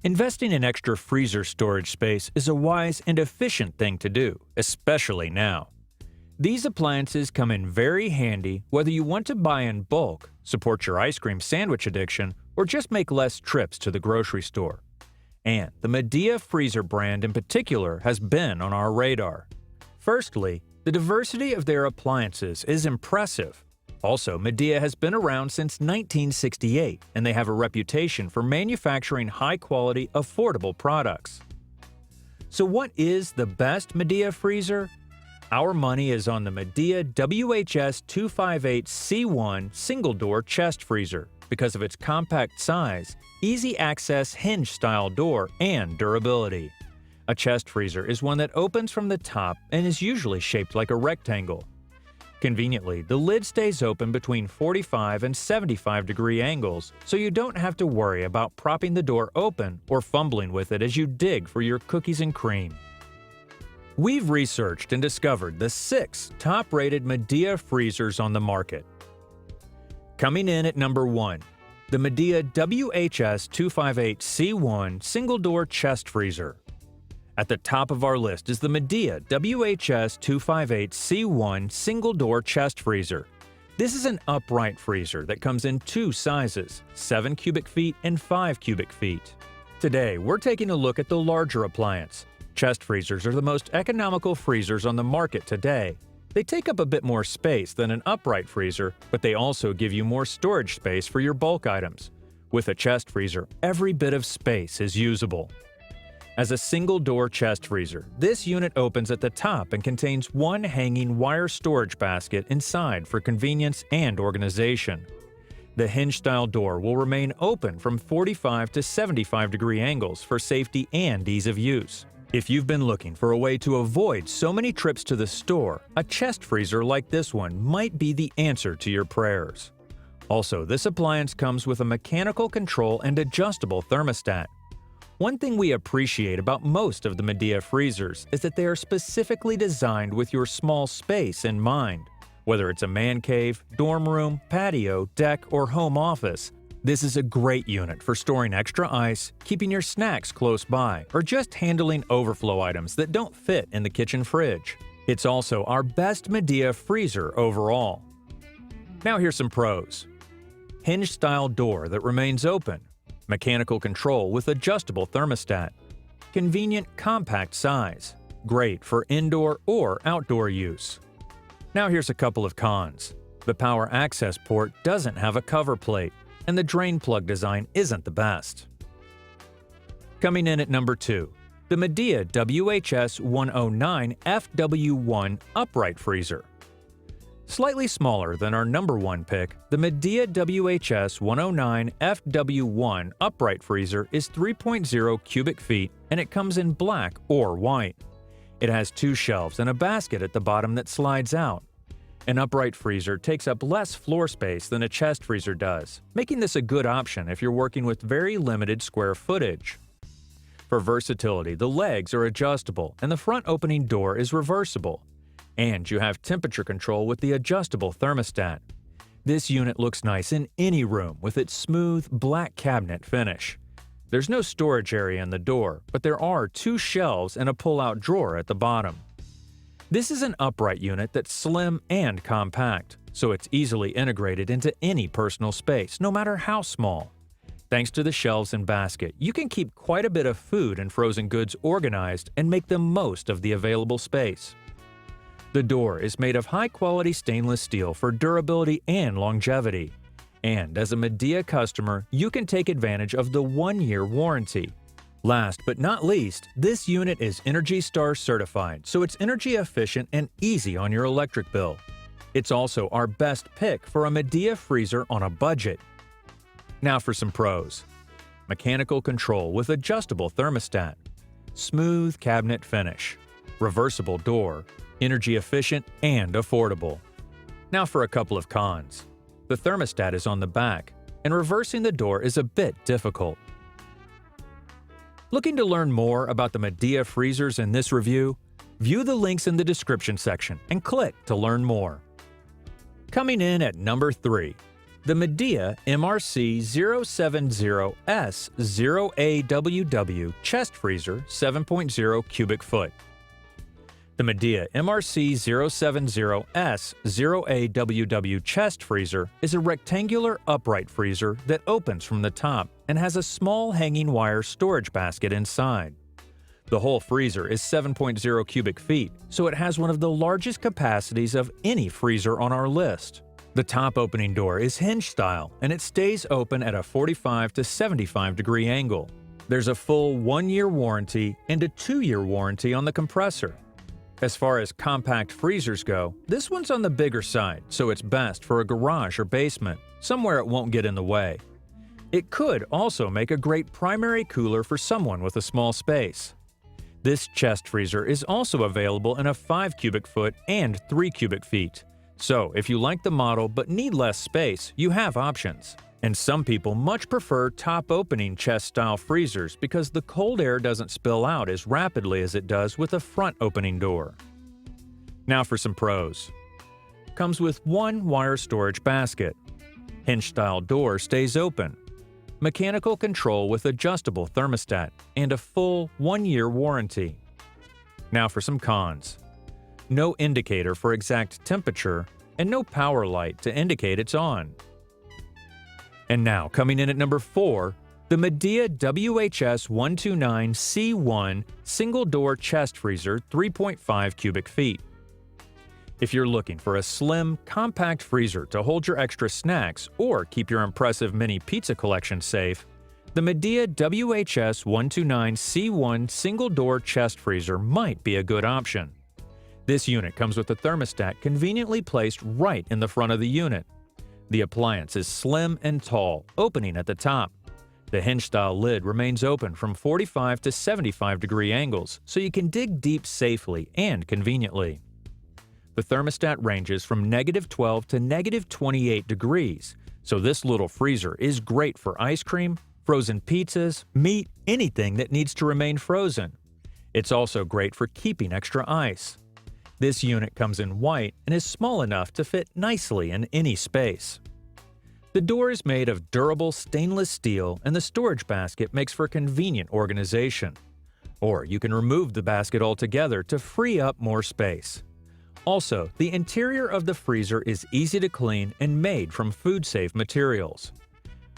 Investing in extra freezer storage space is a wise and efficient thing to do, especially now. These appliances come in very handy whether you want to buy in bulk, support your ice cream sandwich addiction, or just make less trips to the grocery store. And the Midea freezer brand in particular has been on our radar. Firstly, the diversity of their appliances is impressive. Also, Midea has been around since 1968, and they have a reputation for manufacturing high-quality, affordable products. So what is the best Midea freezer? Our money is on the Midea WHS 258C1 single-door chest freezer because of its compact size, easy-access hinge-style door, and durability. A chest freezer is one that opens from the top and is usually shaped like a rectangle. Conveniently, the lid stays open between 45 and 75-degree angles, so you don't have to worry about propping the door open or fumbling with it as you dig for your cookies and cream. We've researched and discovered the 6 top-rated Midea freezers on the market. Coming in at number 1, the Midea WHS 258C1 single-door chest freezer. At the top of our list is the Midea WHS 258C1 single-door chest freezer. This is an upright freezer that comes in 2 sizes, 7 cubic feet and 5 cubic feet. Today, we're taking a look at the larger appliance. Chest freezers are the most economical freezers on the market today. They take up a bit more space than an upright freezer, but they also give you more storage space for your bulk items. With a chest freezer, every bit of space is usable. As a single-door chest freezer, this unit opens at the top and contains one hanging wire storage basket inside for convenience and organization. The hinge-style door will remain open from 45 to 75-degree angles for safety and ease of use. If you've been looking for a way to avoid so many trips to the store, a chest freezer like this one might be the answer to your prayers. Also, this appliance comes with a mechanical control and adjustable thermostat. One thing we appreciate about most of the Midea freezers is that they are specifically designed with your small space in mind. Whether it's a man cave, dorm room, patio, deck, or home office, this is a great unit for storing extra ice, keeping your snacks close by, or just handling overflow items that don't fit in the kitchen fridge. It's also our best Midea freezer overall. Now here's some pros. Hinge-style door that remains open. Mechanical control with adjustable thermostat. Convenient compact size. Great for indoor or outdoor use. Now here's a couple of cons. The power access port doesn't have a cover plate, and the drain plug design isn't the best. Coming in at number 2, the Midea WHS 109 FW1 upright freezer. Slightly smaller than our number 1 pick, the Midea WHS 109 FW1 upright freezer is 3.0 cubic feet and it comes in black or white. It has 2 shelves and a basket at the bottom that slides out. An upright freezer takes up less floor space than a chest freezer does, making this a good option if you're working with very limited square footage. For versatility, the legs are adjustable and the front opening door is reversible. And you have temperature control with the adjustable thermostat. This unit looks nice in any room with its smooth, black cabinet finish. There's no storage area in the door, but there are 2 shelves and a pull-out drawer at the bottom. This is an upright unit that's slim and compact, so it's easily integrated into any personal space, no matter how small. Thanks to the shelves and basket, you can keep quite a bit of food and frozen goods organized and make the most of the available space. The door is made of high-quality stainless steel for durability and longevity. And as a Midea customer, you can take advantage of the 1-year warranty. Last but not least, this unit is ENERGY STAR certified, so it's energy efficient and easy on your electric bill. It's also our best pick for a Midea freezer on a budget. Now for some pros. Mechanical control with adjustable thermostat. Smooth cabinet finish. Reversible door. Energy efficient and affordable. Now for a couple of cons. The thermostat is on the back, and reversing the door is a bit difficult. Looking to learn more about the Midea freezers in this review? View the links in the description section and click to learn more. Coming in at number 3, The Midea MRC070S0AWW chest freezer 7.0 cubic foot. The Midea MRC070S0AWW chest freezer is a rectangular upright freezer that opens from the top and has a small hanging wire storage basket inside. The whole freezer is 7.0 cubic feet, so it has one of the largest capacities of any freezer on our list. The top opening door is hinge-style, and it stays open at a 45 to 75 degree angle. There's a full 1-year warranty and a 2-year warranty on the compressor. As far as compact freezers go, this one's on the bigger side, so it's best for a garage or basement, somewhere it won't get in the way. It could also make a great primary cooler for someone with a small space. This chest freezer is also available in a 5 cubic foot and 3 cubic feet. So, if you like the model but need less space, you have options. And some people much prefer top-opening chest-style freezers because the cold air doesn't spill out as rapidly as it does with a front-opening door. Now for some pros. Comes with one wire storage basket. Hinge-style door stays open. Mechanical control with adjustable thermostat, and a full 1-year warranty. Now for some cons. No indicator for exact temperature, and no power light to indicate it's on. And now, coming in at number 4, the Midea WHS129C1 single-door chest freezer 3.5 cubic feet. If you're looking for a slim, compact freezer to hold your extra snacks or keep your impressive mini pizza collection safe, the Midea WHS129C1 single-door chest freezer might be a good option. This unit comes with a thermostat conveniently placed right in the front of the unit. The appliance is slim and tall, opening at the top. The hinge-style lid remains open from 45 to 75 degree angles, so you can dig deep safely and conveniently. The thermostat ranges from -12 to -28 degrees, so this little freezer is great for ice cream, frozen pizzas, meat, anything that needs to remain frozen. It's also great for keeping extra ice. This unit comes in white and is small enough to fit nicely in any space. The door is made of durable stainless steel, and the storage basket makes for convenient organization. Or you can remove the basket altogether to free up more space. Also, the interior of the freezer is easy to clean and made from food-safe materials.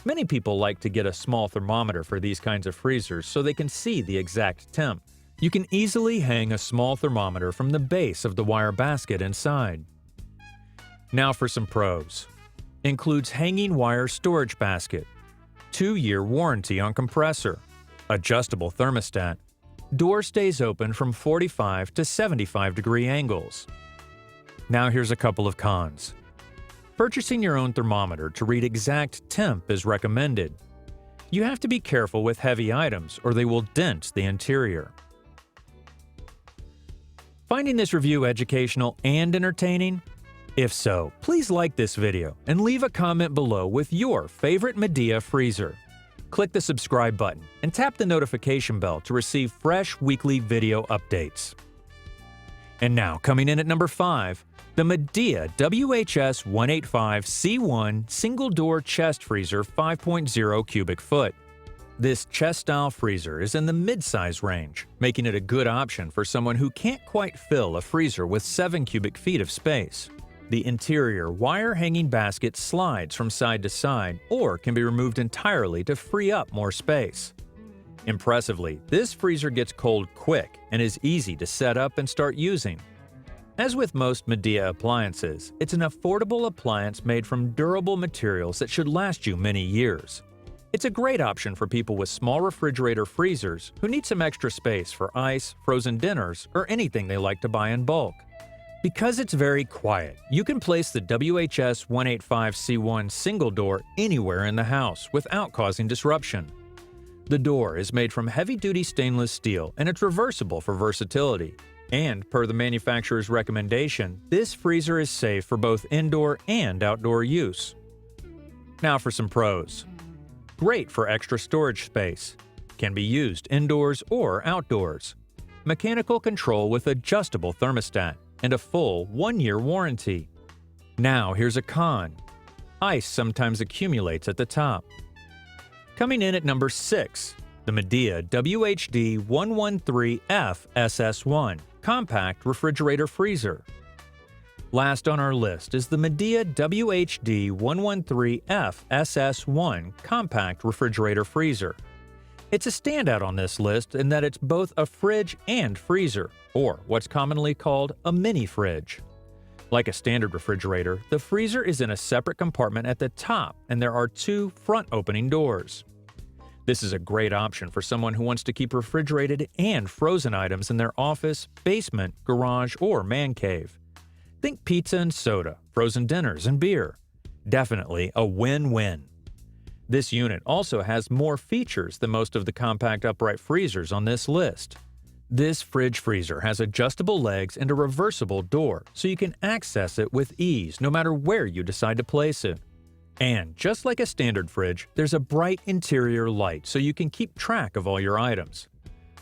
Many people like to get a small thermometer for these kinds of freezers so they can see the exact temp. You can easily hang a small thermometer from the base of the wire basket inside. Now for some pros. Includes hanging wire storage basket, 2-year warranty on compressor, adjustable thermostat, door stays open from 45 to 75 degree angles. Now here's a couple of cons. Purchasing your own thermometer to read exact temp is recommended. You have to be careful with heavy items or they will dent the interior. Finding this review educational and entertaining? If so, please like this video and leave a comment below with your favorite Midea freezer. Click the subscribe button and tap the notification bell to receive fresh weekly video updates. And now, coming in at number 5, the Midea WHS185C1 single-door chest freezer 5.0 cubic foot. This chest-style freezer is in the mid-size range, making it a good option for someone who can't quite fill a freezer with 7 cubic feet of space. The interior wire-hanging basket slides from side to side or can be removed entirely to free up more space. Impressively, this freezer gets cold quick and is easy to set up and start using. As with most Midea appliances, it's an affordable appliance made from durable materials that should last you many years. It's a great option for people with small refrigerator freezers who need some extra space for ice, frozen dinners, or anything they like to buy in bulk. Because it's very quiet, you can place the WHS185C1 single door anywhere in the house without causing disruption. The door is made from heavy-duty stainless steel and it's reversible for versatility. And per the manufacturer's recommendation, this freezer is safe for both indoor and outdoor use. Now for some pros. Great for extra storage space. Can be used indoors or outdoors. Mechanical control with adjustable thermostat and a full 1-year warranty. Now here's a con. Ice sometimes accumulates at the top. Coming in at number 6, the Midea WHD113F SS1 Compact Refrigerator Freezer. Last on our list is the Midea WHD113F SS1 Compact Refrigerator Freezer. It's a standout on this list in that it's both a fridge and freezer, or what's commonly called a mini fridge. Like a standard refrigerator, the freezer is in a separate compartment at the top and there are 2 front-opening doors. This is a great option for someone who wants to keep refrigerated and frozen items in their office, basement, garage, or man cave. Think pizza and soda, frozen dinners, and beer. Definitely a win-win. This unit also has more features than most of the compact upright freezers on this list. This fridge freezer has adjustable legs and a reversible door, so you can access it with ease no matter where you decide to place it. And just like a standard fridge, there's a bright interior light so you can keep track of all your items.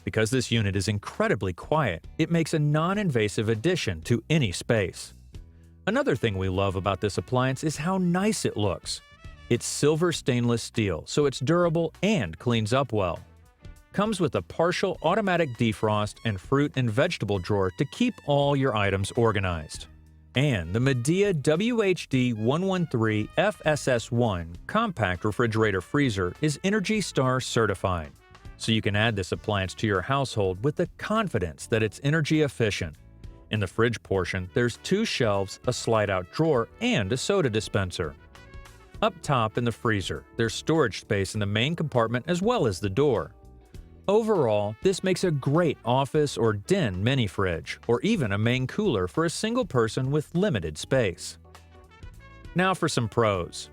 Because this unit is incredibly quiet, it makes a non-invasive addition to any space. Another thing we love about this appliance is how nice it looks. It's silver stainless steel, so it's durable and cleans up well. Comes with a partial automatic defrost and fruit and vegetable drawer to keep all your items organized. And the Midea WHD113FSS1 Compact Refrigerator Freezer is ENERGY STAR certified, so you can add this appliance to your household with the confidence that it's energy efficient. In the fridge portion, there's 2 shelves, a slide-out drawer, and a soda dispenser. Up top in the freezer, there's storage space in the main compartment as well as the door. Overall, this makes a great office or den mini fridge, or even a main cooler for a single person with limited space. Now for some pros.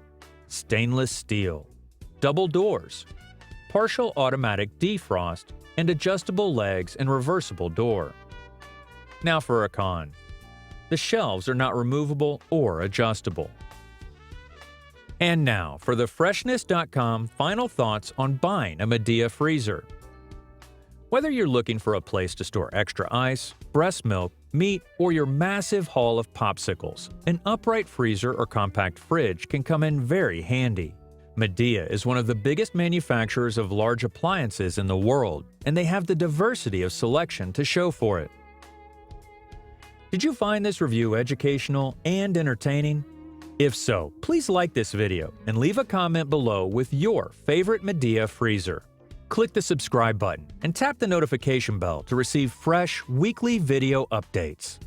Stainless steel, double doors, partial automatic defrost, and adjustable legs and reversible door. Now for a con. The shelves are not removable or adjustable. And now for the Freshness.com final thoughts on buying a Midea freezer. Whether you're looking for a place to store extra ice, breast milk, meat, or your massive haul of popsicles, an upright freezer or compact fridge can come in very handy. Midea is one of the biggest manufacturers of large appliances in the world, and they have the diversity of selection to show for it. Did you find this review educational and entertaining? If so, please like this video and leave a comment below with your favorite Midea freezer. Click the subscribe button and tap the notification bell to receive fresh, weekly video updates.